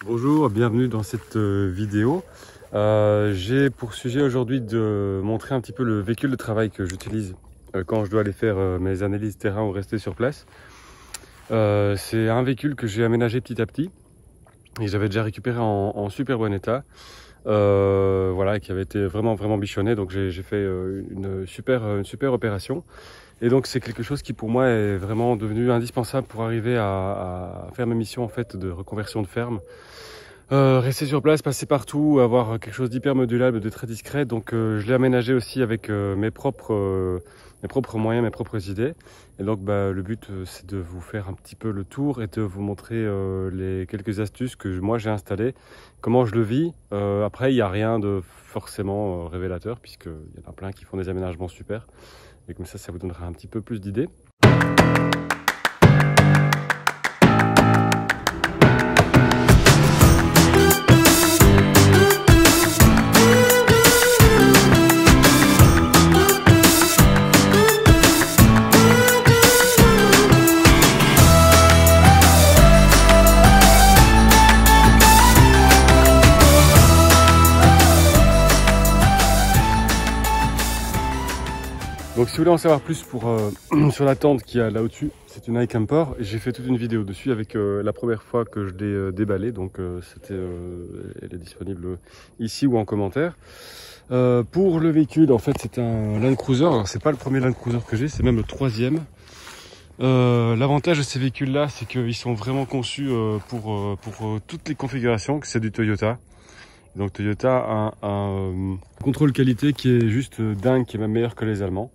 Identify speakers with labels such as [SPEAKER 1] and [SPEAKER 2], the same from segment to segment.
[SPEAKER 1] Bonjour, bienvenue dans cette vidéo. J'ai pour sujet aujourd'hui de montrer un petit peu le véhicule de travail que j'utilise quand je dois aller faire mes analyses terrain ou rester sur place. C'est un véhicule que j'ai aménagé petit à petit et j'avais déjà récupéré en super bon état. Voilà, qui avait été vraiment bichonné, donc j'ai fait une super opération. Et donc c'est quelque chose qui pour moi est vraiment devenu indispensable pour arriver à faire ma mission en fait de reconversion de ferme. Rester sur place, passer partout, avoir quelque chose d'hyper modulable, de très discret. Donc je l'ai aménagé aussi avec mes propres moyens, mes propres idées. Et donc le but c'est de vous faire un petit peu le tour et de vous montrer les quelques astuces que moi j'ai installées, comment je le vis. Après il n'y a rien de forcément révélateur puisqu'il y en a plein qui font des aménagements super. Et comme ça vous donnera un petit peu plus d'idées. Donc si vous voulez en savoir plus sur la tente qu'il y a là au-dessus, c'est une iCamper. J'ai fait toute une vidéo dessus avec la première fois que je l'ai déballé. Donc elle est disponible ici ou en commentaire. Pour le véhicule, en fait c'est un Land Cruiser. Alors c'est pas le premier Land Cruiser que j'ai, c'est même le troisième. L'avantage de ces véhicules-là, c'est qu'ils sont vraiment conçus pour toutes les configurations, que c'est du Toyota. Donc Toyota a un contrôle qualité qui est juste dingue, qui est même meilleur que les Allemands.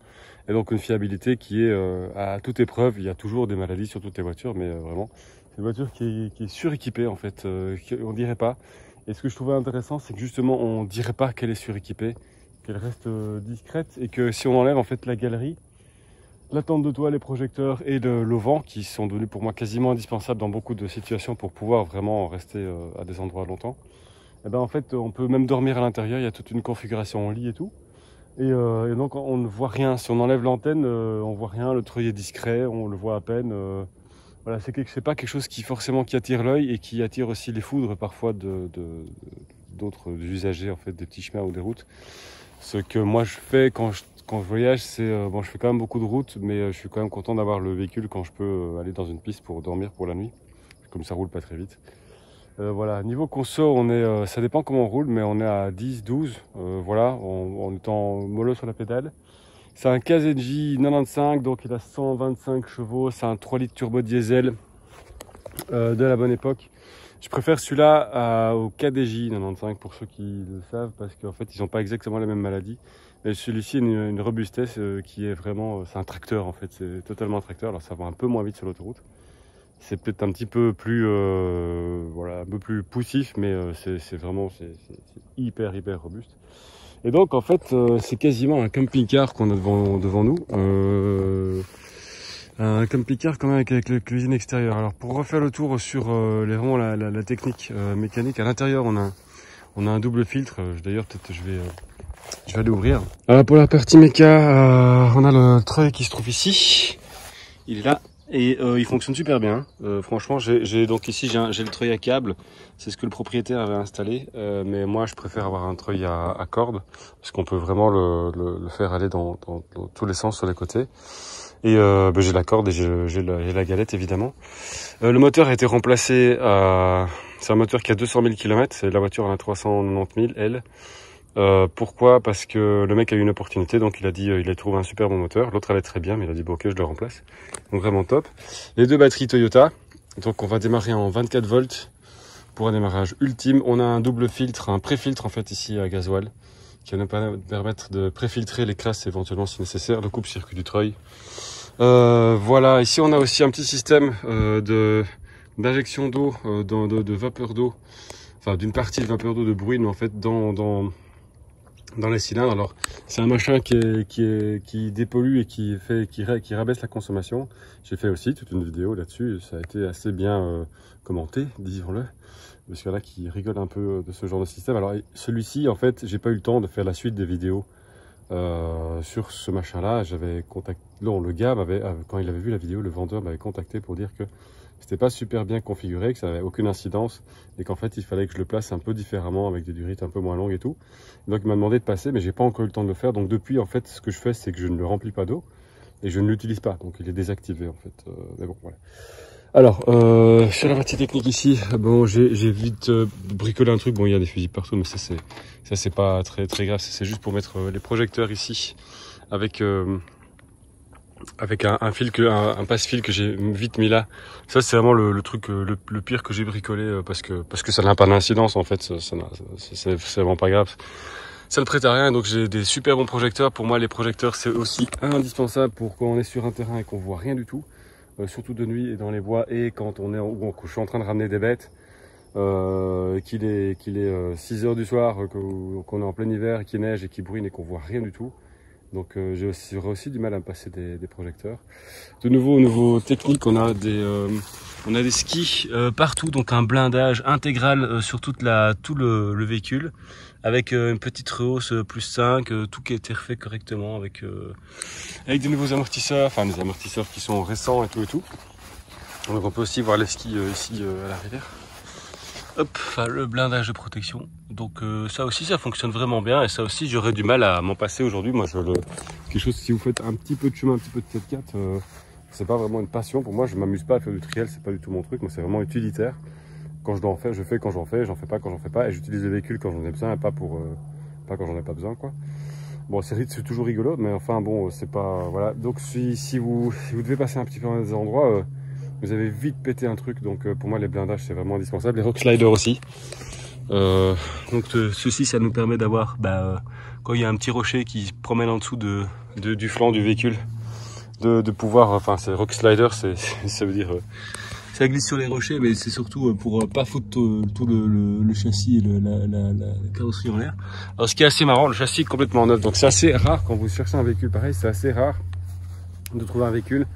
[SPEAKER 1] Et donc une fiabilité qui est à toute épreuve. Il y a toujours des maladies sur toutes les voitures, mais vraiment, c'est une voiture qui est suréquipée en fait, on dirait pas. Et ce que je trouvais intéressant, c'est que justement, on dirait pas qu'elle est suréquipée, qu'elle reste discrète et que si on enlève en fait la galerie, la tente de toit, les projecteurs et le vent, qui sont devenus pour moi quasiment indispensables dans beaucoup de situations pour pouvoir vraiment rester à des endroits longtemps. Et en fait, on peut même dormir à l'intérieur, il y a toute une configuration en lit et tout. Et donc on ne voit rien, si on enlève l'antenne, on voit rien, le treuil est discret, on le voit à peine. Voilà, c'est pas quelque chose qui forcément qui attire l'œil et qui attire aussi les foudres parfois d'autres usagers en fait, des petits chemins ou des routes. Ce que moi je fais quand je voyage, c'est bon, je fais quand même beaucoup de routes, mais je suis quand même content d'avoir le véhicule quand je peux aller dans une piste pour dormir pour la nuit, comme ça roule pas très vite. Voilà, niveau conso, ça dépend comment on roule, mais on est à 10, 12, voilà, en étant mollo sur la pédale. C'est un KZJ 95, donc il a 125 chevaux, c'est un 3 litres turbo diesel de la bonne époque. Je préfère celui-là au KDJ 95 pour ceux qui le savent, parce qu'en fait ils n'ont pas exactement la même maladie. Mais celui-ci a une robustesse qui est vraiment, c'est un tracteur en fait, c'est totalement un tracteur, alors ça va un peu moins vite sur l'autoroute. C'est peut-être un petit peu plus, voilà, un peu plus poussif, mais c'est vraiment hyper robuste. Et donc en fait, c'est quasiment un camping-car qu'on a devant nous. Un camping-car quand même avec la cuisine extérieure. Alors pour refaire le tour sur vraiment la technique mécanique, à l'intérieur on a un double filtre. D'ailleurs peut-être je vais aller ouvrir. Alors pour la partie méca, on a le treuil qui se trouve ici. Il est là. Et il fonctionne super bien. Franchement, donc ici j'ai le treuil à câble. C'est ce que le propriétaire avait installé. Mais moi, je préfère avoir un treuil à corde parce qu'on peut vraiment le faire aller dans tous les sens sur les côtés. Et j'ai la corde et j'ai la galette évidemment. Le moteur a été remplacé. C'est un moteur qui a 200 000 km. C'est la voiture en a 390 000 elle. Pourquoi? Parce que le mec a eu une opportunité, donc il a dit il a trouvé un super bon moteur. L'autre allait très bien, mais il a dit bon ok, je le remplace. Donc vraiment top. Les deux batteries Toyota. Donc on va démarrer en 24 volts pour un démarrage ultime. On a un double filtre, un pré-filtre en fait ici à gasoil, qui va nous permettre de pré-filtrer les crasses éventuellement si nécessaire, le coupe-circuit du treuil. Voilà, ici on a aussi un petit système d'injection d'eau, de vapeur d'eau, enfin d'une partie de vapeur d'eau de Bruine en fait dans les cylindres. Alors c'est un machin qui dépollue et qui rabaisse la consommation. J'ai fait aussi toute une vidéo là-dessus, ça a été assez bien commenté, disons-le, parce qu'il y en a qui rigolent un peu de ce genre de système. Alors celui-ci en fait j'ai pas eu le temps de faire la suite des vidéos sur ce machin là. J'avais contacté, non, le gars m'avait, quand il avait vu la vidéo, le vendeur m'avait contacté pour dire que c'était pas super bien configuré, que ça avait aucune incidence et qu'en fait il fallait que je le place un peu différemment avec des durites un peu moins longues et tout. Donc il m'a demandé de passer, mais j'ai pas encore eu le temps de le faire. Donc depuis, en fait, ce que je fais, c'est que je ne le remplis pas d'eau et je ne l'utilise pas. Donc il est désactivé en fait. Mais bon, voilà. Alors, sur la partie technique ici, bon, j'ai vite bricolé un truc. Bon, il y a des fusibles partout, mais ça c'est pas très grave. C'est juste pour mettre les projecteurs ici avec un fil un passe-fil que j'ai vite mis là. Ça c'est vraiment le truc le pire que j'ai bricolé parce que ça n'a pas d'incidence en fait. C'est vraiment pas grave. Ça ne prête à rien, donc j'ai des super bons projecteurs. Pour moi, les projecteurs c'est aussi indispensable pour quand on est sur un terrain et qu'on voit rien du tout. Surtout de nuit et dans les bois et quand on est quand je suis en train de ramener des bêtes, qu'il est 6 heures du soir, qu'on est en plein hiver, qu'il neige et qu'il bruine et qu'on voit rien du tout. Donc j'aurais aussi du mal à me passer des projecteurs. De nouveau au niveau technique, on a des skis partout, donc un blindage intégral sur tout le véhicule, avec une petite rehausse +5, tout qui a été refait correctement avec des nouveaux amortisseurs, enfin des amortisseurs qui sont récents et tout. Donc on peut aussi voir les skis ici à l'arrière. Hop, enfin le blindage de protection. Donc ça aussi ça fonctionne vraiment bien et ça aussi j'aurais du mal à m'en passer aujourd'hui. Moi quelque chose, si vous faites un petit peu de chemin, un petit peu de 4x4, c'est pas vraiment une passion pour moi. Je m'amuse pas à faire du trial, c'est pas du tout mon truc. Moi c'est vraiment utilitaire. Quand je dois en faire, je fais quand j'en fais pas quand j'en fais pas, et j'utilise le véhicule quand j'en ai besoin et pas quand j'en ai pas besoin quoi. Bon, c'est toujours rigolo, mais enfin bon, c'est pas voilà. Donc si vous devez passer un petit peu dans des endroits, vous avez vite pété un truc. Donc pour moi les blindages c'est vraiment indispensable. Les rock sliders aussi. Donc ceci ça nous permet d'avoir quand il y a un petit rocher qui se promène en dessous du flanc du véhicule, de pouvoir, enfin c'est rock slider, ça veut dire ça glisse sur les rochers, mais c'est surtout pour pas foutre tout le châssis et la carrosserie en l'air. Alors ce qui est assez marrant, le châssis est complètement neuf, donc c'est assez rare quand vous cherchez un véhicule pareil, c'est assez rare de trouver un véhicule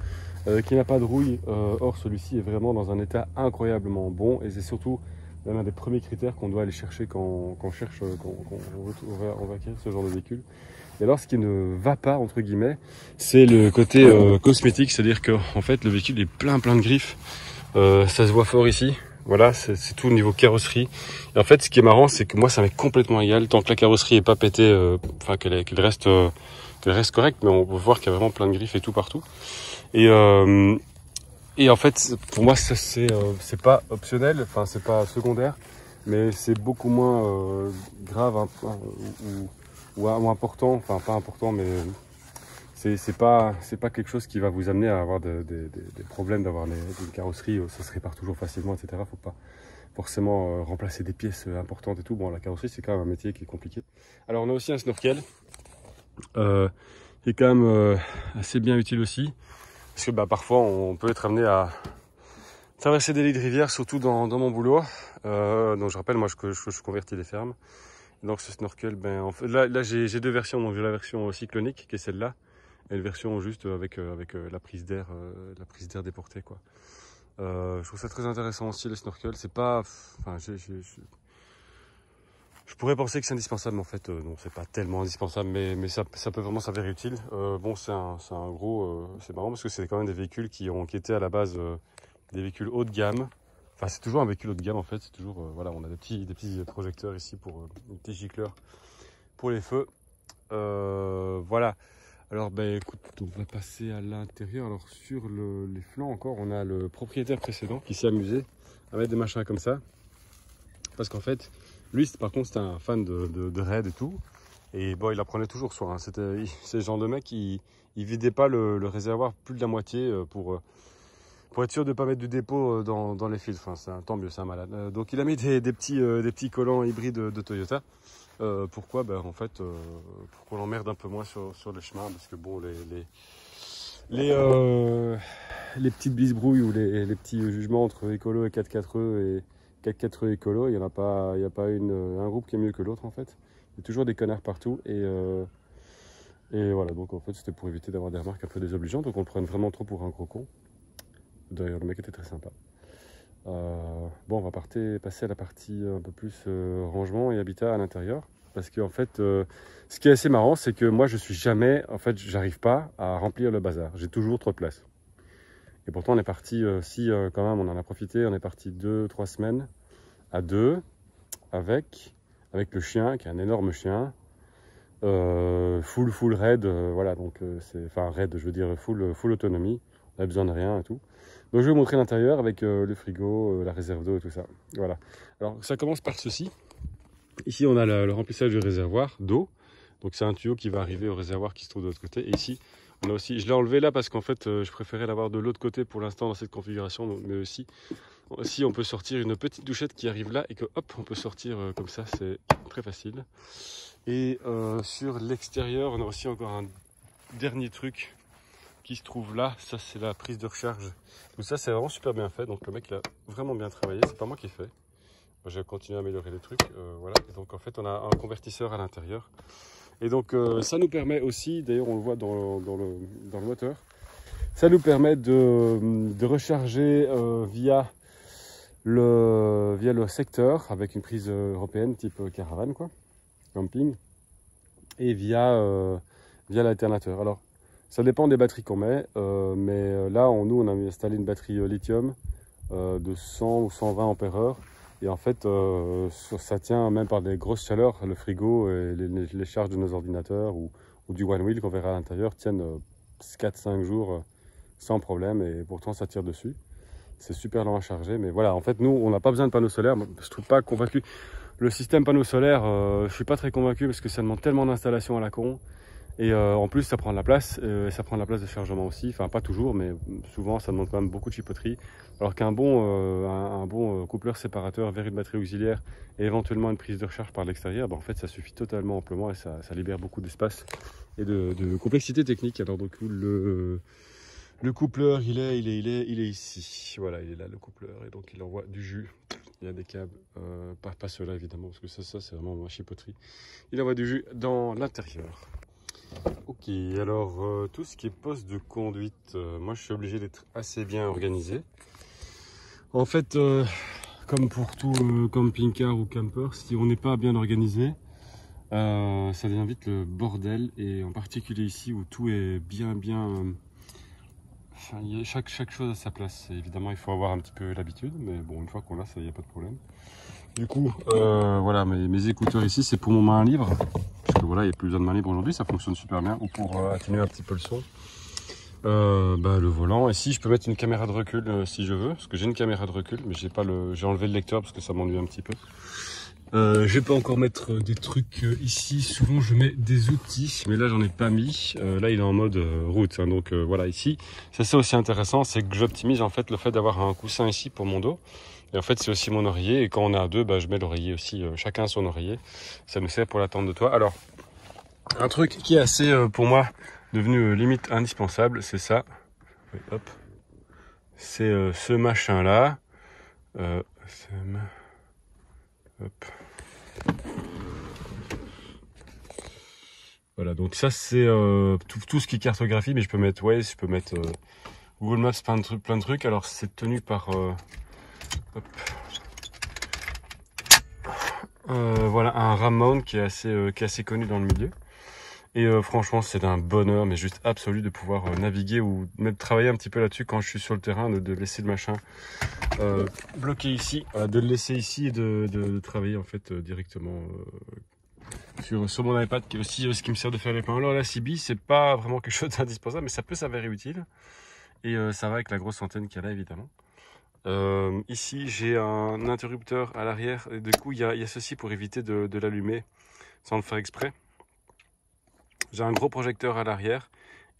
[SPEAKER 1] qui n'a pas de rouille. Or celui-ci est vraiment dans un état incroyablement bon, et c'est surtout l'un des premiers critères qu'on doit aller chercher quand on va acquérir ce genre de véhicule. Et alors ce qui ne va pas entre guillemets, c'est le côté cosmétique, c'est-à-dire que en fait le véhicule est plein de griffes. Ça se voit fort ici, voilà, c'est tout au niveau carrosserie. Et en fait, ce qui est marrant, c'est que moi, ça m'est complètement égal, tant que la carrosserie est pas pétée, enfin qu'elle reste correcte, mais on peut voir qu'il y a vraiment plein de griffes et tout partout. Et en fait, pour moi, ça c'est pas optionnel, enfin c'est pas secondaire, mais c'est beaucoup moins grave ou important, enfin pas important, mais c'est pas quelque chose qui va vous amener à avoir des problèmes d'avoir des carrosseries, ça se répare toujours facilement, etc. Faut pas forcément remplacer des pièces importantes et tout. Bon, la carrosserie c'est quand même un métier qui est compliqué. Alors on a aussi un snorkel qui est quand même assez bien utile aussi, parce que parfois on peut être amené à traverser des lits de rivière, surtout dans mon boulot. Donc je rappelle moi que je convertis des fermes. Donc ce snorkel, en fait, là j'ai deux versions, donc j'ai la version cyclonique qui est celle-là, et une version juste avec la prise d'air déportée quoi. Je trouve ça très intéressant aussi le snorkel. C'est pas, enfin, je pourrais penser que c'est indispensable, mais en fait non, c'est pas tellement indispensable, mais ça peut vraiment s'avérer utile. Bon, c'est un gros, c'est marrant parce que c'est quand même des véhicules qui étaient à la base des véhicules haut de gamme. Enfin, c'est toujours un véhicule haut de gamme en fait. C'est toujours voilà, on a des petits projecteurs ici pour des petits gicleurs pour les feux. Voilà. Alors écoute, on va passer à l'intérieur. Alors sur les flancs encore, on a le propriétaire précédent qui s'est amusé à mettre des machins comme ça. Parce qu'en fait, lui par contre c'était un fan de raid et tout. Et bon, il en prenait toujours soin. Hein. C'est le genre de mec qui vidait pas le réservoir plus de la moitié pour être sûr de ne pas mettre du dépôt dans les fils. Enfin, tant mieux, c'est un malade. Donc il a mis des petits collants hybrides de Toyota. Pourquoi en fait, pour qu'on l'emmerde un peu moins sur le chemin, parce que bon, les petites bisbrouilles ou les petits jugements entre écolo et 4x4e et 4x4e écolo, il n'y a pas un groupe qui est mieux que l'autre en fait. Il y a toujours des connards partout et voilà, donc en fait c'était pour éviter d'avoir des remarques un peu désobligeantes, donc on le prenne vraiment trop pour un gros con. D'ailleurs le mec était très sympa. Bon, on va passer à la partie un peu plus rangement et habitat à l'intérieur, parce que en fait ce qui est assez marrant, c'est que moi j'arrive pas à remplir le bazar, j'ai toujours trop de place. Et pourtant on est parti, quand même on en a profité, on est parti 2-3 semaines à deux avec le chien qui est un énorme chien. Full raid, voilà, donc c'est, enfin raid, je veux dire full autonomie, on a besoin de rien et tout. Donc je vais vous montrer l'intérieur avec le frigo, la réserve d'eau et tout ça. Voilà. Alors ça commence par ceci. Ici on a le remplissage du réservoir d'eau. Donc c'est un tuyau qui va arriver au réservoir qui se trouve de l'autre côté. Et ici on a aussi, je l'ai enlevé là parce qu'en fait je préférais l'avoir de l'autre côté pour l'instant dans cette configuration, mais aussi on peut sortir une petite douchette qui arrive là et que hop on peut sortir comme ça, c'est très facile. Et sur l'extérieur, on a aussi encore un dernier truc qui se trouve là. Ça, c'est la prise de recharge. Tout ça, c'est vraiment super bien fait. Donc, le mec, il a vraiment bien travaillé. C'est pas moi qui ai fait. Moi, j'ai continué à améliorer les trucs. Voilà. Et donc, en fait, on a un convertisseur à l'intérieur. Et donc, ça nous permet aussi, d'ailleurs, on le voit dans le moteur, ça nous permet de recharger via le secteur avec une prise européenne type caravane, quoi. Camping, et via l'alternateur. Alors ça dépend des batteries qu'on met, mais là nous on a installé une batterie lithium de 100 ou 120 ampères-heure, et en fait ça tient même par des grosses chaleurs. Le frigo et les charges de nos ordinateurs ou du one wheel qu'on verra à l'intérieur tiennent 4-5 jours sans problème, et pourtant ça tire dessus. C'est super lent à charger, mais voilà, en fait nous on n'a pas besoin de panneaux solaires. Je trouve pas convaincu. Le système panneau solaire, je suis pas très convaincu parce que ça demande tellement d'installation à la con. Et en plus, ça prend de la place. Ça prend de la place de chargement aussi. Enfin, pas toujours, mais souvent, ça demande quand même beaucoup de chipoterie. Alors qu'un bon coupleur séparateur vers une batterie auxiliaire et éventuellement une prise de recharge par l'extérieur, en fait, ça suffit totalement amplement et ça libère beaucoup d'espace et de complexité technique. Alors donc, le coupleur, il est ici. Voilà, il est là, le coupleur. Et donc, il envoie du jus. Il y a des câbles, pas ceux-là évidemment, parce que ça c'est vraiment ma chipoterie. Il envoie du jus dans l'intérieur. Ok, alors tout ce qui est poste de conduite, moi je suis obligé d'être assez bien organisé. En fait, comme pour tout camping-car ou camper, si on n'est pas bien organisé, ça devient vite le bordel. Et en particulier ici où tout est bien enfin, chaque chose à sa place. Et évidemment, il faut avoir un petit peu l'habitude, mais bon, une fois qu'on l'a, ça, il n'y a pas de problème. Du coup, voilà, mes écouteurs ici, c'est pour mon main libre. Parce que voilà, il n'y a plus besoin de main libre aujourd'hui, ça fonctionne super bien. Ou pour atténuer un petit peu le son. Le volant. Ici, je peux mettre une caméra de recul si je veux. Parce que j'ai une caméra de recul, mais j'ai enlevé le lecteur parce que ça m'ennuie un petit peu. Je peux encore mettre des trucs ici. Souvent je mets des outils, mais là j'en ai pas mis. Là il est en mode route, hein, donc voilà. Ici ça c'est aussi intéressant, c'est que j'optimise en fait le fait d'avoir un coussin ici pour mon dos, et en fait c'est aussi mon oreiller, et quand on est à deux, je mets l'oreiller aussi, chacun son oreiller. Ça nous sert pour la tente de toit. Alors un truc qui est assez pour moi devenu limite indispensable, c'est ça. Oui, hop, c'est ce machin là. Hop. Voilà, donc ça c'est tout ce qui est cartographie, mais je peux mettre Waze, je peux mettre Google Maps, plein de trucs. Alors c'est tenu par voilà, un RAM mount qui est assez connu dans le milieu. Et franchement c'est d'un bonheur, mais juste absolu, de pouvoir naviguer ou même travailler un petit peu là-dessus quand je suis sur le terrain, de laisser le machin bloqué ici, de le laisser ici et de travailler en fait directement sur mon iPad, qui est aussi ce qui me sert de faire les plans. Alors la CB, c'est pas vraiment quelque chose d'indispensable, mais ça peut s'avérer utile. Et ça va avec la grosse antenne qu'il y a là, évidemment. Ici, j'ai un interrupteur à l'arrière. Et du coup, il y a ceci pour éviter de l'allumer sans le faire exprès. J'ai un gros projecteur à l'arrière.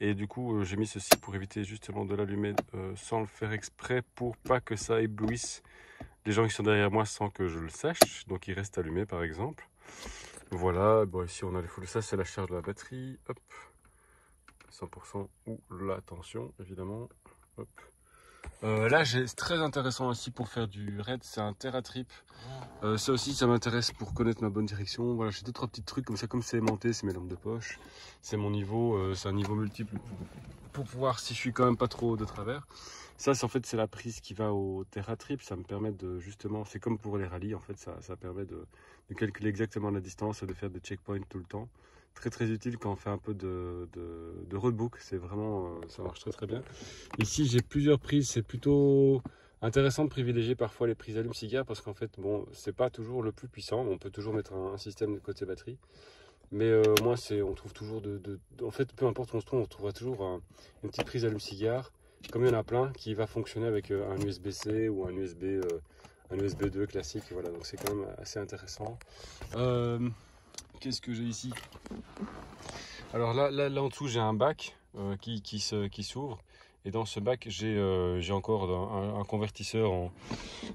[SPEAKER 1] Et du coup, j'ai mis ceci pour éviter justement de l'allumer sans le faire exprès, pour pas que ça éblouisse les gens qui sont derrière moi sans que je le sache. Donc, il reste allumé, par exemple. Voilà, bon, ici on a les foules, ça c'est la charge de la batterie, hop, 100% ou la tension évidemment, hop. Là c'est très intéressant aussi pour faire du raid, c'est un TerraTrip. Ça aussi ça m'intéresse pour connaître ma bonne direction. Voilà, j'ai 2-3 petits trucs comme ça, comme c'est aimanté, c'est mes lampes de poche, c'est mon niveau, c'est un niveau multiple pour voir si je suis quand même pas trop de travers. Ça en fait c'est la prise qui va au TerraTrip, ça me permet de justement, c'est comme pour les rallyes en fait, ça permet de calculer exactement la distance et de faire des checkpoints tout le temps. très utile quand on fait un peu de roadbook. C'est vraiment, ça marche très bien. Ici, j'ai plusieurs prises. C'est plutôt intéressant de privilégier parfois les prises allume-cigare parce qu'en fait, bon, c'est pas toujours le plus puissant. On peut toujours mettre un système de côté batterie. Mais moi, on trouve toujours en fait, peu importe où on se trouve, on trouvera toujours une petite prise allume-cigare. Comme il y en a plein, qui va fonctionner avec un USB-C ou un USB 2 classique. Voilà, donc c'est quand même assez intéressant. Qu'est-ce que j'ai ici? Alors là en dessous, j'ai un bac qui s'ouvre. Et dans ce bac, j'ai encore un convertisseur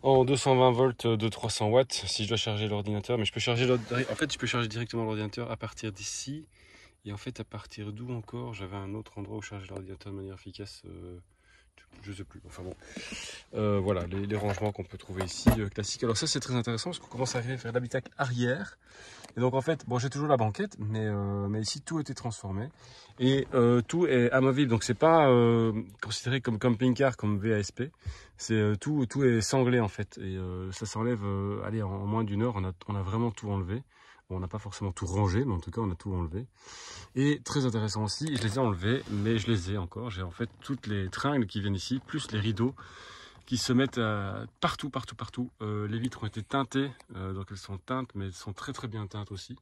[SPEAKER 1] en 220 volts de 300 watts si je dois charger l'ordinateur. Mais je peux charger je peux charger directement l'ordinateur à partir d'ici. Et en fait, à partir d'où encore? J'avais un autre endroit où charger l'ordinateur de manière efficace. Je sais plus, enfin bon, voilà les rangements qu'on peut trouver ici classiques. Alors ça c'est très intéressant parce qu'on commence à arriver à faire l'habitacle arrière et donc en fait bon j'ai toujours la banquette mais ici tout a été transformé et tout est amovible, donc c'est pas considéré comme camping-car comme VASP, c'est tout est sanglé en fait et ça s'enlève allez en moins d'une heure on a vraiment tout enlevé. Bon, on n'a pas forcément tout rangé, mais en tout cas, on a tout enlevé. Et très intéressant aussi, je les ai enlevés, mais je les ai encore. J'ai en fait toutes les tringles qui viennent ici, plus les rideaux qui se mettent partout. Les vitres ont été teintées, donc elles sont teintes, mais elles sont très bien teintes aussi.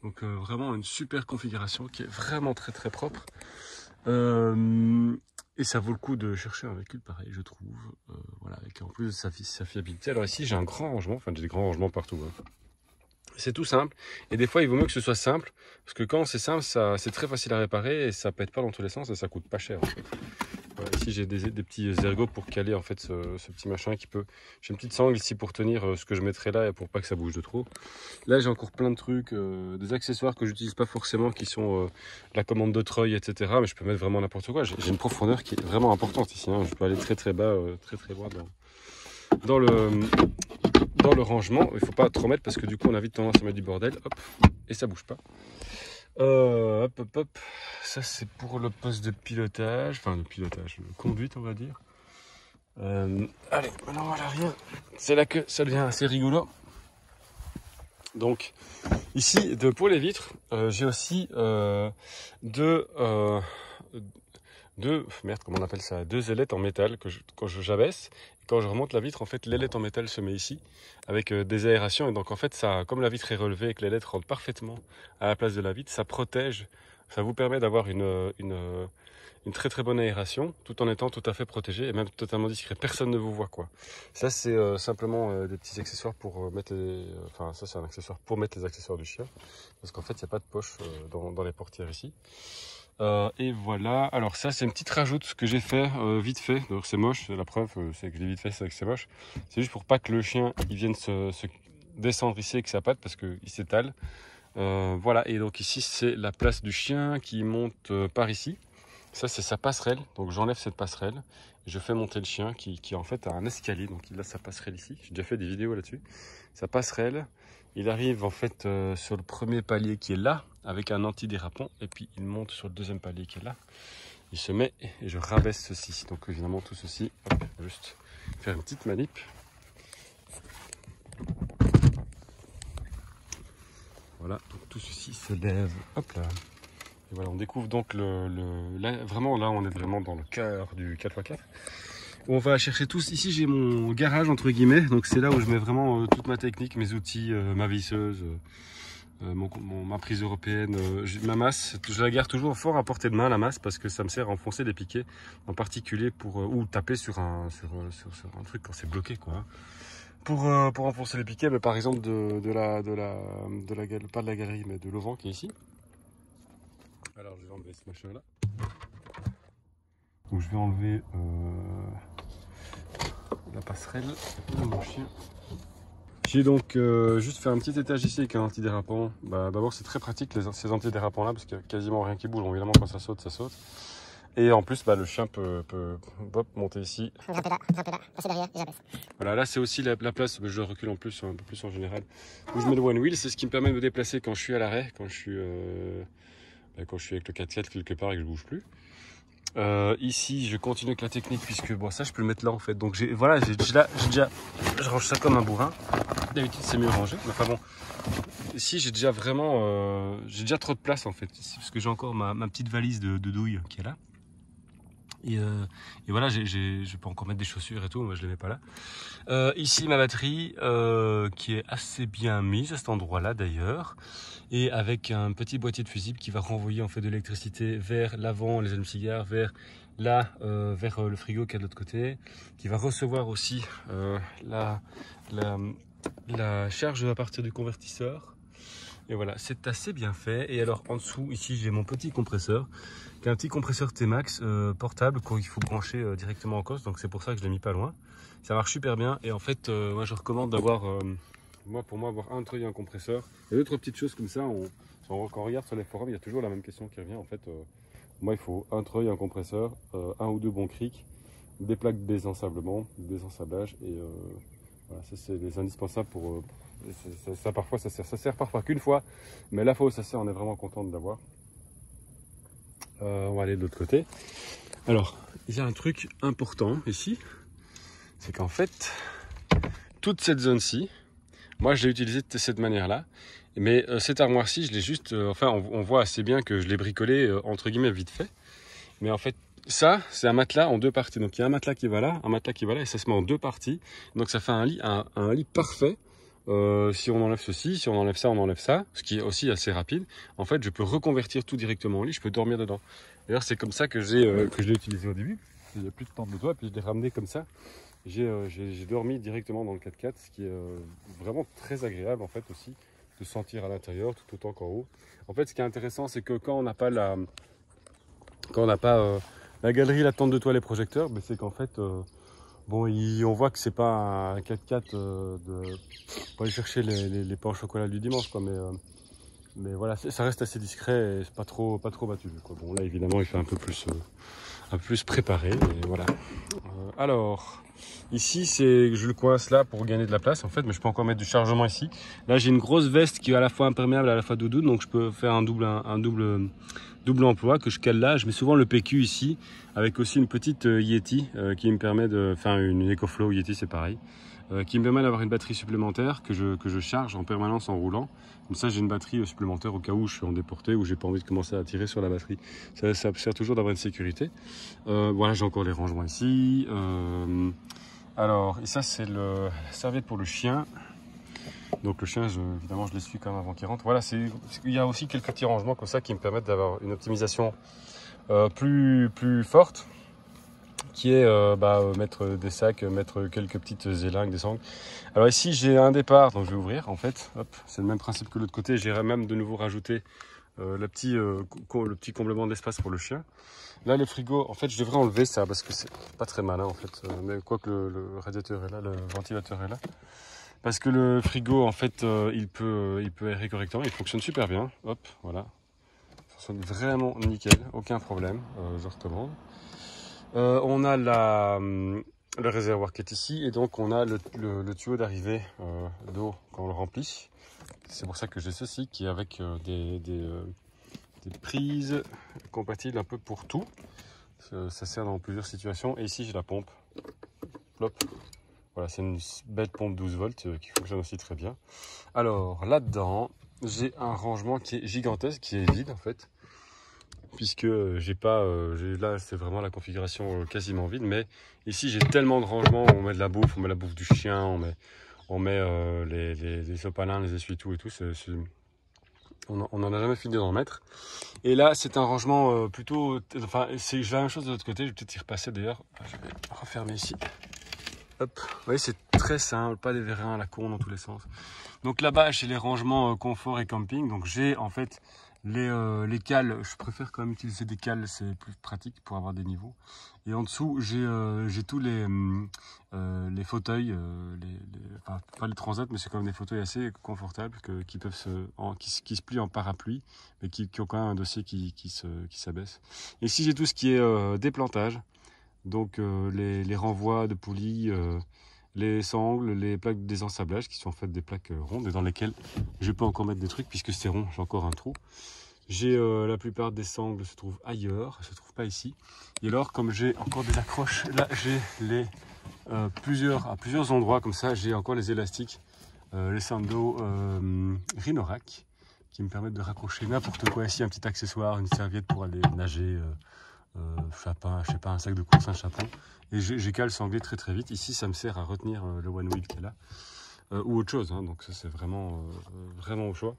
[SPEAKER 1] Donc vraiment une super configuration qui est vraiment très propre. Et ça vaut le coup de chercher un véhicule pareil, je trouve. Voilà, avec en plus de sa fiabilité. Alors ici, j'ai un grand rangement, enfin j'ai des grands rangements partout. Hein. C'est tout simple et des fois il vaut mieux que ce soit simple parce que quand c'est simple c'est très facile à réparer et ça pète pas dans tous les sens et ça coûte pas cher en fait. Voilà, ici j'ai des petits ergots pour caler en fait ce petit machin qui peut. J'ai une petite sangle ici pour tenir ce que je mettrai là et pour pas que ça bouge de trop. Là j'ai encore plein de trucs, des accessoires que j'utilise pas forcément qui sont la commande de treuil etc. Mais je peux mettre vraiment n'importe quoi. J'ai une profondeur qui est vraiment importante ici. Hein. Je peux aller très bas, très loin dans le rangement. Il faut pas trop mettre parce que du coup on a vite tendance à mettre du bordel, hop, et ça bouge pas. Hop. Ça c'est pour le poste de pilotage, enfin de conduite on va dire. Allez, maintenant à l'arrière, c'est là que ça devient assez rigolo. Donc ici, pour les vitres, j'ai aussi deux comment on appelle ça, deux ailettes en métal que quand j'abaisse. Quand je remonte la vitre, en fait, l'ailette en métal se met ici avec des aérations. Et donc, en fait, ça, comme la vitre est relevée et que l'ailette rentre parfaitement à la place de la vitre, ça protège. Ça vous permet d'avoir une très bonne aération tout en étant tout à fait protégé et même totalement discret. Personne ne vous voit, quoi. Ça, c'est simplement des petits accessoires pour mettre Enfin, ça, c'est un accessoire pour mettre les accessoires du chien. Parce qu'en fait, il n'y a pas de poche dans les portières ici. Et voilà, alors ça c'est une petite rajoute que j'ai fait vite fait, donc c'est moche, la preuve c'est que je l'ai vite fait, c'est que c'est moche. C'est juste pour pas que le chien il vienne se descendre ici avec sa patte parce qu'il s'étale. Voilà, et donc ici c'est la place du chien qui monte par ici. Ça c'est sa passerelle, donc j'enlève cette passerelle, je fais monter le chien qui en fait a un escalier, donc il a sa passerelle ici. J'ai déjà fait des vidéos là-dessus. Sa passerelle, il arrive en fait sur le premier palier qui est là, avec un antidérapant, et puis il monte sur le deuxième palier qui est là. Il se met et je rabaisse ceci. Donc évidemment tout ceci, hop, juste faire une petite manip. Voilà, donc tout ceci se lève, hop là. Et voilà, on découvre donc là, vraiment là on est vraiment dans le cœur du 4x4. On va chercher tous, ici j'ai mon garage entre guillemets, donc c'est là où je mets vraiment toute ma technique, mes outils, ma visseuse, ma prise européenne, ma masse. Je la garde toujours fort à portée de main, la masse, parce que ça me sert à enfoncer des piquets, en particulier pour ou taper sur un truc quand c'est bloqué, quoi. Pour enfoncer les piquets, mais par exemple pas de la galerie, mais de l'auvent qui est ici. Alors je vais enlever ce machin là. Donc je vais enlever la passerelle de mon chien. J'ai donc juste fait un petit étage ici avec un antidérapant. Bah, d'abord c'est très pratique ces antidérapants là parce qu'il n'y a quasiment rien qui bouge. Bon, évidemment quand ça saute, ça saute. Et en plus le chien peut monter ici.
[SPEAKER 2] Grimper là, passer derrière et j'abaisse.
[SPEAKER 1] Voilà, là c'est aussi la place, je recule en plus, un peu plus en général. Où je mets le one wheel, c'est ce qui me permet de me déplacer quand je suis à l'arrêt, quand je suis avec le 4x4 quelque part et que je bouge plus. Ici je continue avec la technique puisque bon ça je peux le mettre là en fait, donc je range ça comme un bourrin. D'habitude c'est mieux rangé, mais enfin bon, ici j'ai déjà vraiment, j'ai déjà trop de place en fait, ici, parce que j'ai encore ma petite valise de douille qui est là. Et voilà, je peux encore mettre des chaussures et tout, moi je les mets pas là. Ici ma batterie qui est assez bien mise à cet endroit là d'ailleurs, et avec un petit boîtier de fusible qui va renvoyer en fait de l'électricité vers l'avant, les allumes-cigares, vers là, vers le frigo qui est de l'autre côté, qui va recevoir aussi la charge à partir du convertisseur. Et voilà, c'est assez bien fait. Et alors en dessous, ici j'ai mon petit compresseur, qui est un petit compresseur T-Max portable qu'il faut brancher directement en coste. Donc c'est pour ça que je l'ai mis pas loin. Ça marche super bien. Et en fait, moi je recommande d'avoir, pour moi, avoir un treuil et un compresseur. Et d'autres petites choses comme ça, quand on regarde sur les forums, il y a toujours la même question qui revient. En fait, moi il faut un treuil, un compresseur, un ou deux bons crics, des plaques de désensablement, désensablage. Et voilà, ça c'est les indispensables pour... ça parfois ça sert parfois qu'une fois, mais la fois où ça sert, on est vraiment content de l'avoir. On va aller de l'autre côté. Alors, il y a un truc important ici, c'est qu'en fait, toute cette zone-ci, moi je l'ai utilisée de cette manière-là, mais cette armoire-ci, je l'ai juste, enfin on voit assez bien que je l'ai bricolé entre guillemets vite fait, mais en fait, ça, c'est un matelas en deux parties. Donc il y a un matelas qui va là, un matelas qui va là, et ça se met en deux parties. Donc ça fait un lit parfait. Si on enlève ceci, si on enlève ça, ce qui est aussi assez rapide. En fait, je peux reconvertir tout directement en lit, je peux dormir dedans. D'ailleurs, c'est comme ça que je l'ai utilisé au début. Il n'y a plus de tente de toit, puis je l'ai ramené comme ça. J'ai dormi directement dans le 4x4, ce qui est vraiment très agréable en fait aussi, de sentir à l'intérieur tout autant qu'en haut. En fait, ce qui est intéressant, c'est que quand on n'a pas la galerie, la tente de toit, les projecteurs, c'est qu'en fait, bon, on voit que c'est pas un 4x4 pour aller chercher les pains au chocolat du dimanche, quoi, mais voilà, ça reste assez discret et c'est pas trop battu, quoi. Bon, là, évidemment, il fait un peu plus préparé, et voilà. Alors, ici, je le coince là pour gagner de la place, en fait, mais je peux encore mettre du chargement ici. Là, j'ai une grosse veste qui est à la fois imperméable, à la fois doudoune, donc je peux faire un double emploi que je cale là. Je mets souvent le PQ ici, avec aussi une petite Yeti qui me permet de... Enfin, une EcoFlow Yeti, c'est pareil. Qui me permet d'avoir une batterie supplémentaire que je charge en permanence en roulant. Comme ça, j'ai une batterie supplémentaire au cas où je suis en déporté ou j'ai pas envie de commencer à tirer sur la batterie. Ça sert toujours d'avoir une sécurité. Voilà, j'ai encore les rangements ici. Alors, et ça, c'est la serviette pour le chien. Donc le chien, évidemment, je l'essuie quand même avant qu'il rentre. Voilà, il y a aussi quelques petits rangements comme ça qui me permettent d'avoir une optimisation plus forte, qui est mettre des sacs, mettre quelques petites élingues, des sangles. Alors ici, j'ai un départ, donc je vais ouvrir en fait. Hop, c'est le même principe que l'autre côté. J'irai même de nouveau rajouter le petit comblement d'espace pour le chien. Là, le frigo, en fait, je devrais enlever ça parce que c'est pas très malin en fait. Mais quoi que le radiateur est là, le ventilateur est là. Parce que le frigo, en fait, il peut aérer correctement, il fonctionne super bien. Hop, voilà. Il fonctionne vraiment nickel, aucun problème, je recommande. On a le réservoir qui est ici, et donc on a le tuyau d'arrivée d'eau quand on le remplit. C'est pour ça que j'ai ceci, qui est avec des prises compatibles un peu pour tout. Ça sert dans plusieurs situations. Et ici, j'ai la pompe. Plop. Voilà, c'est une belle pompe 12 volts qui fonctionne aussi très bien. Alors là-dedans, j'ai un rangement qui est gigantesque, qui est vide en fait, puisque là c'est vraiment la configuration quasiment vide. Mais ici j'ai tellement de rangements, on met de la bouffe, on met la bouffe du chien, on met les sopalins, les essuie-tout et tout. On n'en a jamais fini d'en mettre. Et là c'est un rangement plutôt, enfin j'ai la même chose de l'autre côté. Je vais peut-être y repasser d'ailleurs. Je vais refermer ici. Hop, vous voyez, c'est très simple, pas des vérins à la con dans tous les sens. Donc là-bas, j'ai les rangements confort et camping. Donc j'ai en fait les cales. Je préfère quand même utiliser des cales, c'est plus pratique pour avoir des niveaux. Et en dessous, j'ai tous les fauteuils, enfin pas les transats, mais c'est quand même des fauteuils assez confortables qui se plient en parapluie, mais qui ont quand même un dossier qui s'abaisse. Et ici, j'ai tout ce qui est déplantage. Donc les renvois de poulies, les sangles, les plaques de désensablage qui sont en fait des plaques rondes et dans lesquelles je peux encore mettre des trucs puisque c'est rond, j'ai encore un trou. J'ai la plupart des sangles se trouvent ailleurs, elles se trouvent pas ici. Et alors comme j'ai encore des accroches, là j'ai à plusieurs endroits comme ça, j'ai encore les élastiques les sandaux Rhinorak qui me permettent de raccrocher n'importe quoi ici, un petit accessoire, une serviette pour aller nager, chapin, je sais pas, un sac de course, un chapeau. Et j'ai qu'à le sangler très très vite. Ici, ça me sert à retenir le one wheel qu'il y a là, ou autre chose, hein. Donc ça c'est vraiment, vraiment au choix.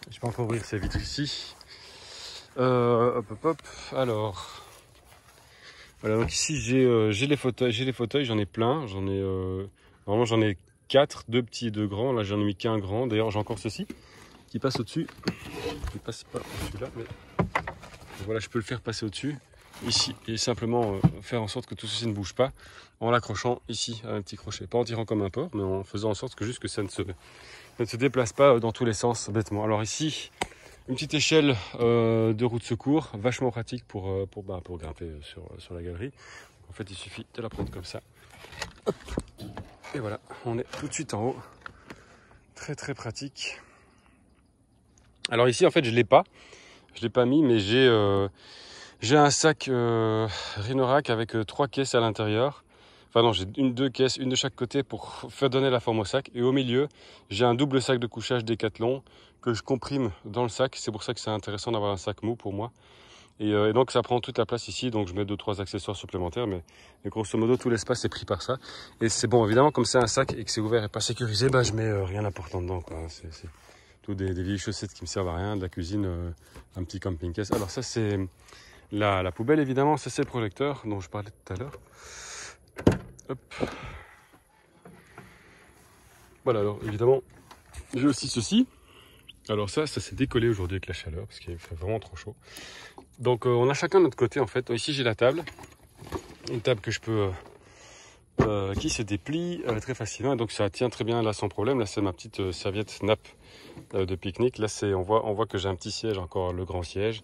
[SPEAKER 1] Je peux encore ouvrir ces vitres ici. Hop hop hop. Alors, voilà, donc ici j'ai les fauteuils, j'en ai plein, normalement j'en ai 4, 2 petits et 2 grands. Là j'en ai mis qu'un grand. D'ailleurs j'ai encore ceci qui passe au-dessus. Il passe pas celui-là, mais voilà, je peux le faire passer au-dessus ici et simplement faire en sorte que tout ceci ne bouge pas en l'accrochant ici à un petit crochet, pas en tirant comme un porc, mais en faisant en sorte que juste que ça ne se déplace pas dans tous les sens bêtement. Alors ici, une petite échelle de roue de secours, vachement pratique pour grimper sur la galerie. En fait, il suffit de la prendre comme ça. Hop. Et voilà, on est tout de suite en haut. Très très pratique. Alors ici, en fait, je l'ai pas mis, mais j'ai un sac Rhinorak avec 3 caisses à l'intérieur. Enfin non, j'ai 2 caisses, une de chaque côté pour faire donner la forme au sac. Et au milieu, j'ai un double sac de couchage Decathlon que je comprime dans le sac. C'est pour ça que c'est intéressant d'avoir un sac mou pour moi. Et donc ça prend toute la place ici. Donc je mets 2-3 accessoires supplémentaires. Mais grosso modo, tout l'espace est pris par ça. Et c'est bon, évidemment, comme c'est un sac et que c'est ouvert et pas sécurisé, je mets rien d'important dedans, quoi. C'est tout des vieilles chaussettes qui me servent à rien, de la cuisine, un petit camping-caisse. Alors ça, c'est la poubelle, évidemment. Ça, c'est le projecteur dont je parlais tout à l'heure. Hop. Voilà, alors évidemment, j'ai aussi ceci. Alors ça s'est décollé aujourd'hui avec la chaleur parce qu'il fait vraiment trop chaud. Donc on a chacun de notre côté en fait. Ici j'ai la table, une table que je peux qui se déplie très facilement. Et donc ça tient très bien là sans problème. Là c'est ma petite serviette nappe de pique-nique. Là on voit que j'ai un petit siège, encore le grand siège.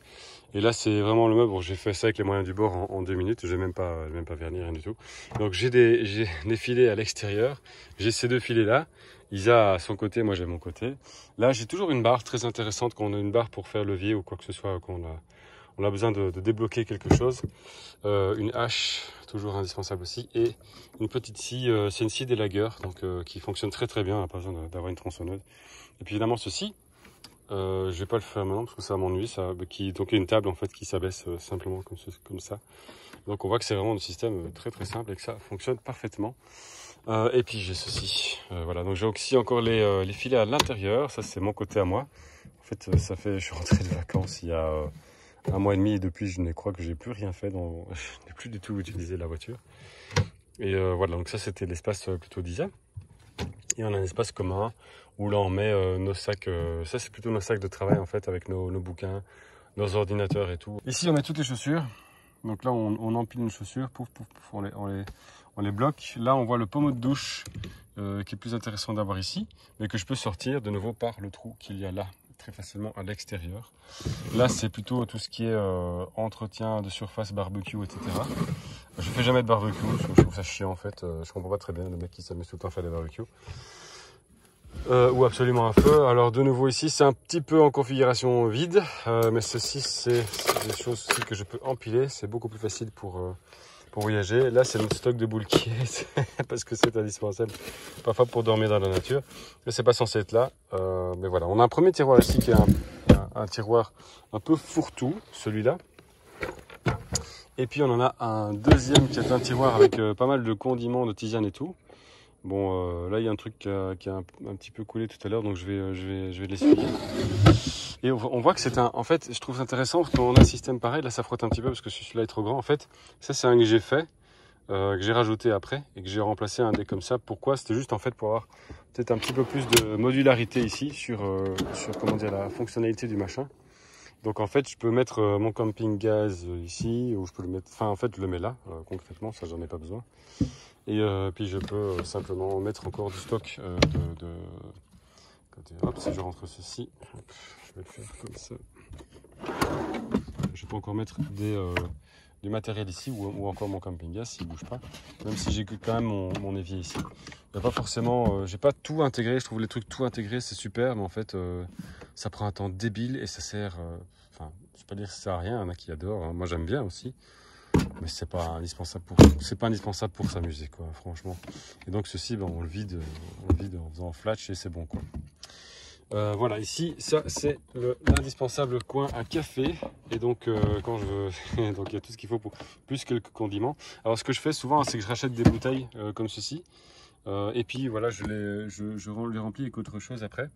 [SPEAKER 1] Et là c'est vraiment le meuble. Bon, j'ai fait ça avec les moyens du bord en 2 minutes. J'ai même pas verni, rien du tout. Donc j'ai des filets à l'extérieur. J'ai ces 2 filets là. Isa a son côté, moi j'ai mon côté. Là j'ai toujours une barre très intéressante quand on a une barre pour faire levier ou quoi que ce soit, quand on a besoin de débloquer quelque chose. Une hache, toujours indispensable aussi. Et une petite scie, c'est une scie d'élagueur, donc qui fonctionne très très bien, on n'a pas besoin d'avoir une tronçonneuse. Et puis évidemment ceci, je vais pas le faire maintenant parce que ça m'ennuie, donc une table en fait qui s'abaisse simplement comme ça. Donc on voit que c'est vraiment un système très très simple et que ça fonctionne parfaitement. Et puis j'ai ceci, voilà, donc j'ai aussi encore les filets à l'intérieur, ça c'est mon côté à moi. En fait, je suis rentré de vacances il y a 1 mois et demi et depuis je crois que j'ai plus rien fait, je n'ai plus du tout utilisé la voiture. Et voilà, donc ça c'était l'espace plutôt d'Isa. Et on a un espace commun où là on met nos sacs, ça c'est plutôt nos sacs de travail en fait, avec nos bouquins, nos ordinateurs et tout. Ici on met toutes les chaussures, donc là on empile une chaussure, pouf pouf pouf, on les bloque. Là on voit le pommeau de douche qui est plus intéressant d'avoir ici, mais que je peux sortir de nouveau par le trou qu'il y a là, très facilement à l'extérieur. Là c'est plutôt tout ce qui est entretien de surface, barbecue, etc. Je fais jamais de barbecue, parce que je trouve ça chiant en fait. Je comprends pas très bien le mec qui s'amuse tout le temps à faire des barbecues. Ou absolument un feu. Alors de nouveau ici, c'est un petit peu en configuration vide, mais ceci c'est des choses aussi que je peux empiler. C'est beaucoup plus facile pour voyager. Là c'est notre stock de boules qui est, parce que c'est indispensable parfois pour dormir dans la nature. Mais c'est pas censé être là. Mais voilà, on a un premier tiroir ici qui est un tiroir un peu fourre-tout, celui-là. Et puis on en a un deuxième qui est un tiroir avec pas mal de condiments, de tisane et tout. Bon, là il y a un truc qui a un petit peu coulé tout à l'heure, donc je vais l'essuyer. Et on voit que c'est en fait, je trouve intéressant parce qu'on a un système pareil. Là ça frotte un petit peu parce que celui-là est trop grand. En fait, ça c'est un que j'ai fait, que j'ai rajouté après et que j'ai remplacé un dé comme ça. Pourquoi? C'était juste en fait pour avoir peut-être un petit peu plus de modularité ici sur comment dire, la fonctionnalité du machin. Donc en fait, je peux mettre mon camping gaz ici, ou je peux le mettre, enfin en fait je le mets là, concrètement, ça j'en ai pas besoin. Et puis je peux simplement mettre encore du stock hop, si je rentre ceci, hop, je vais le faire comme ça. Je peux encore mettre du matériel ici ou encore mon camping gaz s'il bouge pas, même si j'ai quand même mon évier ici. Il n'y a pas forcément, j'ai pas tout intégré, je trouve les trucs tout intégrés c'est super, mais en fait ça prend un temps débile et ça sert, enfin je ne vais pas dire que ça sert à rien, il y en a qui adorent, hein. Moi j'aime bien aussi. mais c'est pas indispensable pour s'amuser, quoi, franchement. Et donc ceci, ben, on le vide en faisant un flatch et c'est bon, quoi. Voilà, ici, ça c'est l'indispensable coin à café. Et donc, quand je veux, donc il y a tout ce qu'il faut pour plus quelques condiments. Alors, ce que je fais souvent, c'est que je rachète des bouteilles comme ceci. Et puis voilà, je les remplis avec autre chose après.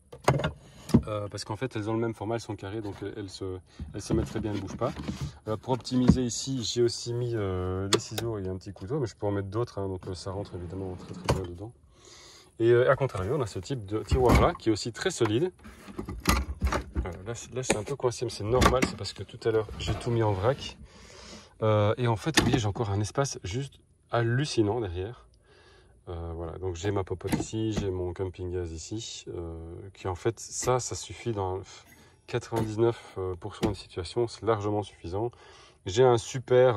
[SPEAKER 1] Parce qu'en fait, elles ont le même format, elles sont carrées, donc elles se mettent très bien, elles ne bougent pas. Pour optimiser ici, j'ai aussi mis des ciseaux et un petit couteau, mais je peux en mettre d'autres, hein, donc ça rentre évidemment très très bien dedans. Et à contrario, on a ce type de tiroir là qui est aussi très solide. Là c'est un peu coincé, mais c'est normal, c'est parce que tout à l'heure j'ai tout mis en vrac. Et en fait, vous voyez, j'ai encore un espace juste hallucinant derrière. Voilà, donc j'ai ma popote ici, j'ai mon camping gaz ici, qui en fait, ça suffit dans 99% des situations, c'est largement suffisant. J'ai un super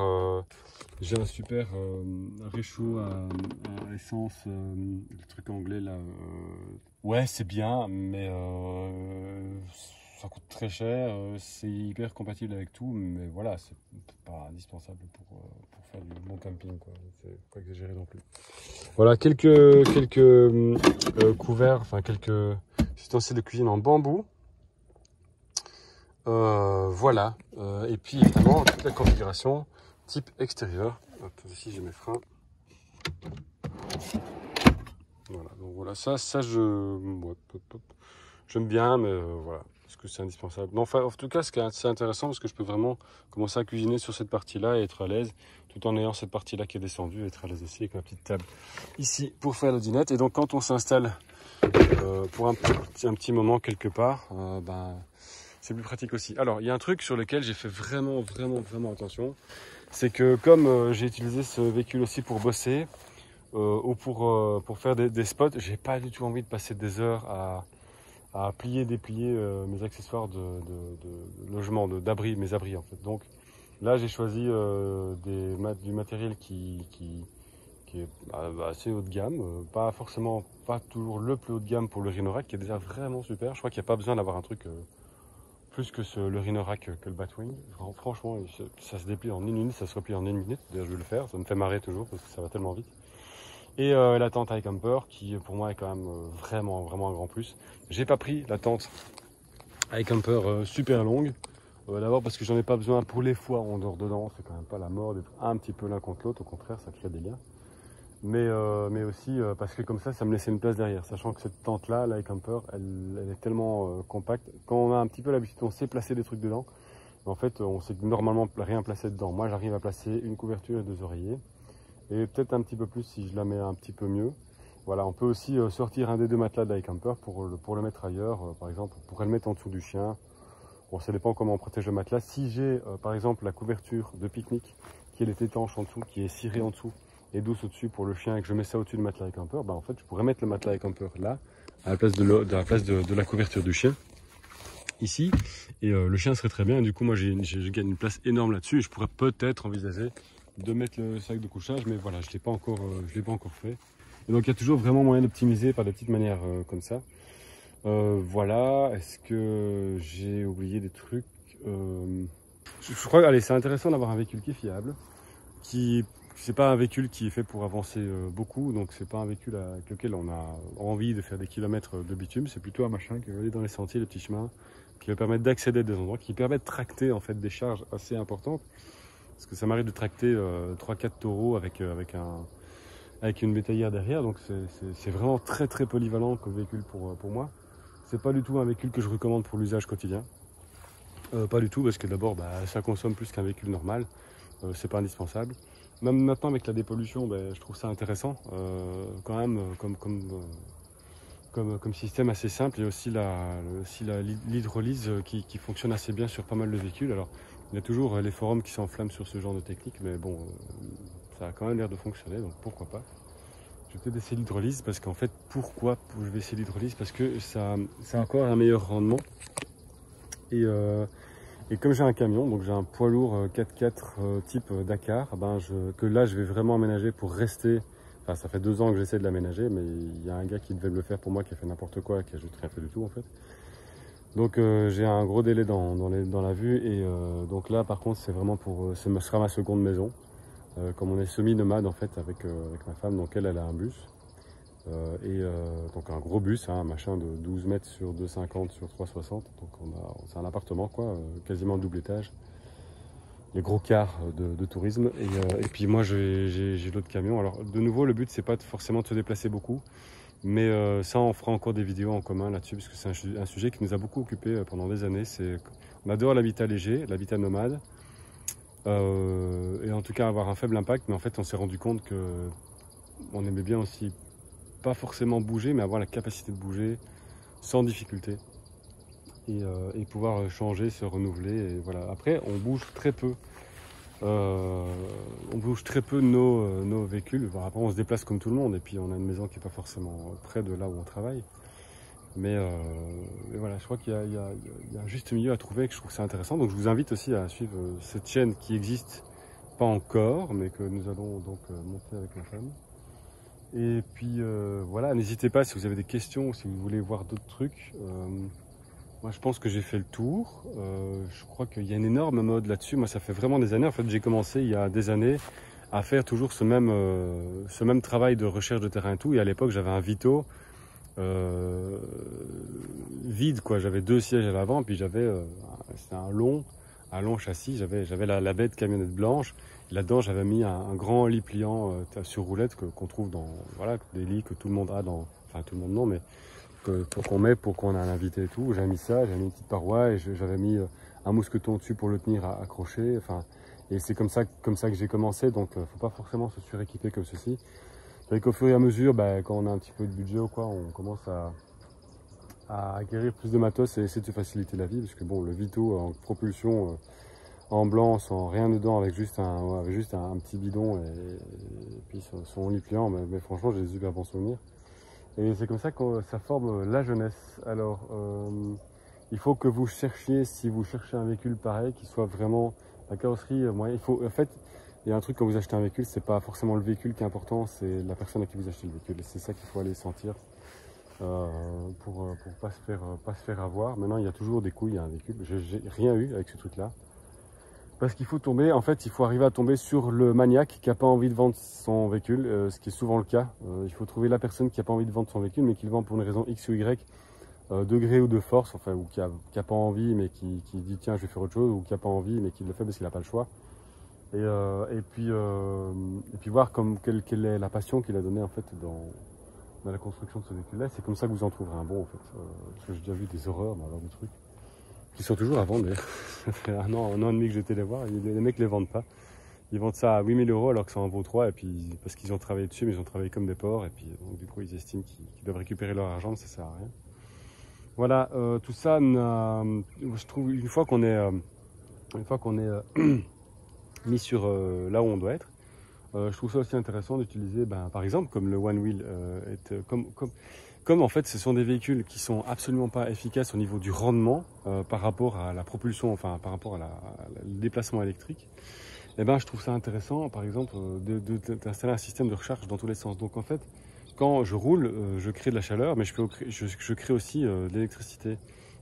[SPEAKER 1] réchaud à essence, le truc anglais là. Ouais, c'est bien, mais ça coûte très cher. C'est hyper compatible avec tout, mais voilà, c'est pas indispensable pour faire du bon camping, quoi. C'est pas exagéré non plus. Voilà, quelques couverts, enfin quelques ustensiles de cuisine en bambou. Voilà, et puis évidemment toute la configuration type extérieur. Hop, ici j'ai mes freins. Voilà, donc voilà, ça j'aime bien, mais voilà, parce que c'est indispensable. Non, enfin, en tout cas, c'est intéressant parce que je peux vraiment commencer à cuisiner sur cette partie-là et être à l'aise, tout en ayant cette partie-là qui est descendue, et être à l'aise aussi avec ma petite table ici pour faire le dinette. Et donc quand on s'installe pour un petit moment quelque part, c'est plus pratique aussi. Alors, il y a un truc sur lequel j'ai fait vraiment attention. C'est que comme j'ai utilisé ce véhicule aussi pour bosser ou pour faire des spots, j'ai pas du tout envie de passer des heures à plier, déplier mes accessoires de logement, d'abri, mes abris en fait. Donc là, j'ai choisi du matériel qui est assez haut de gamme. Pas toujours le plus haut de gamme pour le Rhinorak, qui est déjà vraiment super. Je crois qu'il n'y a pas besoin d'avoir un truc plus que le Rhinorak que le Batwing. Franchement, ça se déplie en une minute, ça se replie en une minute. D'ailleurs, je vais le faire, ça me fait marrer toujours parce que ça va tellement vite. Et la tente iCamper qui pour moi est quand même vraiment un grand plus. J'ai pas pris la tente iCamper super longue. D'abord parce que j'en ai pas besoin pour les fois où on dort dedans. C'est quand même pas la mort d'être un petit peu l'un contre l'autre. Au contraire, ça crée des liens. Mais aussi parce que comme ça me laissait une place derrière. Sachant que cette tente là, l'iCamper, elle est tellement compacte. Quand on a un petit peu l'habitude, on sait placer des trucs dedans. En fait, on sait normalement rien placer dedans. Moi, j'arrive à placer une couverture et 2 oreillers. Et peut-être un petit peu plus si je la mets un petit peu mieux. Voilà, on peut aussi sortir un des 2 matelas de l'iCamper pour le mettre ailleurs. Par exemple, on pourrait le mettre en dessous du chien. Bon, ça dépend comment on protège le matelas. Si j'ai par exemple la couverture de pique-nique qui est étanche en dessous, qui est cirée en dessous et douce au-dessus pour le chien et que je mets ça au-dessus du matelas iCamper, en fait je pourrais mettre le matelas iCamper là, à la place de la couverture du chien, ici, et le chien serait très bien. Et du coup moi je gagne une place énorme là-dessus et je pourrais peut-être envisager de mettre le sac de couchage, mais voilà, je ne l'ai pas encore fait. Et donc il y a toujours vraiment moyen d'optimiser par des petites manières comme ça. Voilà, est-ce que j'ai oublié des trucs je crois, allez, c'est intéressant d'avoir un véhicule qui est fiable, c'est pas un véhicule qui est fait pour avancer beaucoup, donc c'est pas un véhicule avec lequel on a envie de faire des kilomètres de bitume, c'est plutôt un machin qui va aller dans les sentiers, les petits chemins, qui va permettre d'accéder à des endroits, qui permet de tracter en fait des charges assez importantes, parce que ça m'arrive de tracter 3-4 taureaux avec une bétaillère derrière, donc c'est vraiment très polyvalent comme véhicule pour moi. C'est pas du tout un véhicule que je recommande pour l'usage quotidien. Pas du tout, parce que d'abord ça consomme plus qu'un véhicule normal, c'est pas indispensable. Même maintenant avec la dépollution, je trouve ça intéressant quand même comme système assez simple. Il y a aussi l'hydrolyse qui fonctionne assez bien sur pas mal de véhicules. Alors il y a toujours les forums qui s'enflamment sur ce genre de technique, mais bon, ça a quand même l'air de fonctionner, donc pourquoi pas. Je vais peut-être essayer l'hydrolyse parce qu'en fait, pourquoi je vais essayer l'hydrolyse? Parce que ça a encore un meilleur rendement. Et comme j'ai un camion, donc j'ai un poids lourd 4x4 type Dakar, que là je vais vraiment aménager pour rester. Enfin, ça fait 2 ans que j'essaie de l'aménager, mais il y a un gars qui devait me le faire pour moi qui a fait n'importe quoi, qui a juste rien fait du tout en fait. Donc j'ai un gros délai dans la vue, et donc là par contre c'est vraiment ce sera ma seconde maison. Comme on est semi-nomade en fait avec ma femme, donc elle a un bus. Donc un gros bus, hein, un machin de 12 mètres sur 2,50 sur 3,60. Donc c'est un appartement quoi, quasiment double étage. Les gros cars de tourisme. Et puis moi j'ai l'autre camion. Alors de nouveau le but c'est pas forcément de se déplacer beaucoup. Mais ça on fera encore des vidéos en commun là-dessus parce que c'est un sujet qui nous a beaucoup occupé pendant des années. On adore l'habitat léger, l'habitat nomade. Et en tout cas avoir un faible impact. Mais en fait on s'est rendu compte que on aimait bien aussi pas forcément bouger, mais avoir la capacité de bouger sans difficulté et pouvoir changer, se renouveler. Et voilà. Après, on bouge très peu. On bouge très peu nos véhicules. Après, on se déplace comme tout le monde, et puis on a une maison qui n'est pas forcément près de là où on travaille. Mais voilà, je crois qu'il y a un juste milieu à trouver, et que je trouve ça intéressant. Donc, je vous invite aussi à suivre cette chaîne qui existe pas encore, mais que nous allons donc monter avec ma femme. Et puis voilà, n'hésitez pas si vous avez des questions ou si vous voulez voir d'autres trucs. Moi je pense que j'ai fait le tour. Je crois qu'il y a une énorme mode là-dessus. Moi ça fait vraiment des années. En fait j'ai commencé il y a des années à faire toujours ce même travail de recherche de terrain et tout. Et à l'époque j'avais un Vito vide quoi. J'avais 2 sièges à l'avant, puis c'était un long châssis. J'avais la bête camionnette blanche. Là-dedans, j'avais mis un grand lit pliant sur roulette qu'on trouve dans des lits que tout le monde a enfin tout le monde non, mais qu'on met pour qu'on a un invité et tout. J'avais mis ça, j'avais mis une petite paroi et j'avais mis un mousqueton dessus pour le tenir accroché. Enfin, et c'est comme ça que j'ai commencé. Donc, faut pas forcément se suréquiper comme ceci. C'est vrai qu'au fur et à mesure, quand on a un petit peu de budget ou quoi, on commence à acquérir plus de matos et essayer de se faciliter la vie, parce que bon, le Vito en propulsion en blanc, sans rien dedans, avec juste un petit bidon et puis son lit pliant, mais franchement j'ai des super bons souvenirs. Et c'est comme ça que ça forme la jeunesse. Alors il faut que vous cherchiez, si vous cherchez un véhicule pareil, qui soit vraiment la carrosserie, en fait, il y a un truc quand vous achetez un véhicule, c'est pas forcément le véhicule qui est important, c'est la personne à qui vous achetez le véhicule. C'est ça qu'il faut aller sentir pour pas se faire avoir. Maintenant il y a toujours des couilles à un véhicule. J'ai rien eu avec ce truc là. Parce qu'il faut tomber, en fait, il faut arriver à tomber sur le maniaque qui n'a pas envie de vendre son véhicule, ce qui est souvent le cas. Il faut trouver la personne qui n'a pas envie de vendre son véhicule, mais qui le vend pour une raison X ou Y, de gré ou de force, enfin, ou qui a pas envie, mais qui dit tiens, je vais faire autre chose, ou qui n'a pas envie, mais qui le fait parce qu'il n'a pas le choix. Et puis voir quelle est la passion qu'il a donnée en fait dans la construction de ce véhicule-là. C'est comme ça que vous en trouverez un bon, en fait. Parce que j'ai déjà vu des horreurs dans de trucs. Qui sont toujours à vendre d'ailleurs. Ça fait un an et demi que j'étais les voir, et les mecs ne les vendent pas. Ils vendent ça à 8 000 € alors que ça en vaut 3, et puis parce qu'ils ont travaillé dessus, mais ils ont travaillé comme des porcs, et puis donc du coup ils estiment qu'ils doivent récupérer leur argent, mais ça sert à rien. Voilà, tout ça, je trouve une fois qu'on est mis sur là où on doit être, je trouve ça aussi intéressant d'utiliser, par exemple, comme le One Wheel, comme en fait ce sont des véhicules qui sont absolument pas efficaces au niveau du rendement par rapport à la propulsion, enfin par rapport à le déplacement électrique, et je trouve ça intéressant par exemple d'installer un système de recharge dans tous les sens. Donc en fait quand je roule, je crée de la chaleur, mais je crée aussi de l'électricité.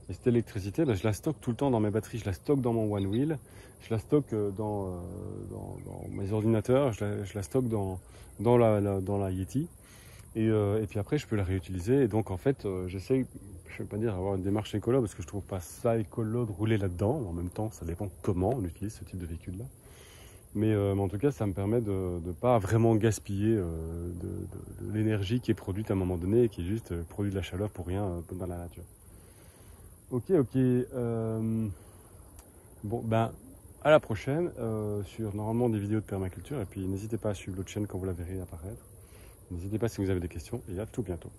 [SPEAKER 1] Et cette électricité, je la stocke tout le temps dans mes batteries, je la stocke dans mon One Wheel, je la stocke dans mes ordinateurs, je la stocke dans la Yeti. Et puis après, je peux la réutiliser. Et donc, en fait, j'essaie, je ne vais pas dire avoir une démarche écolo, parce que je trouve pas ça écolo de rouler là-dedans. En même temps, ça dépend comment on utilise ce type de véhicule-là. Mais en tout cas, ça me permet de ne pas vraiment gaspiller de l'énergie qui est produite à un moment donné et qui est juste produit de la chaleur pour rien dans la nature. Ok. Bon, à la prochaine sur normalement des vidéos de permaculture. Et puis, n'hésitez pas à suivre l'autre chaîne quand vous la verrez apparaître. N'hésitez pas si vous avez des questions et à tout bientôt.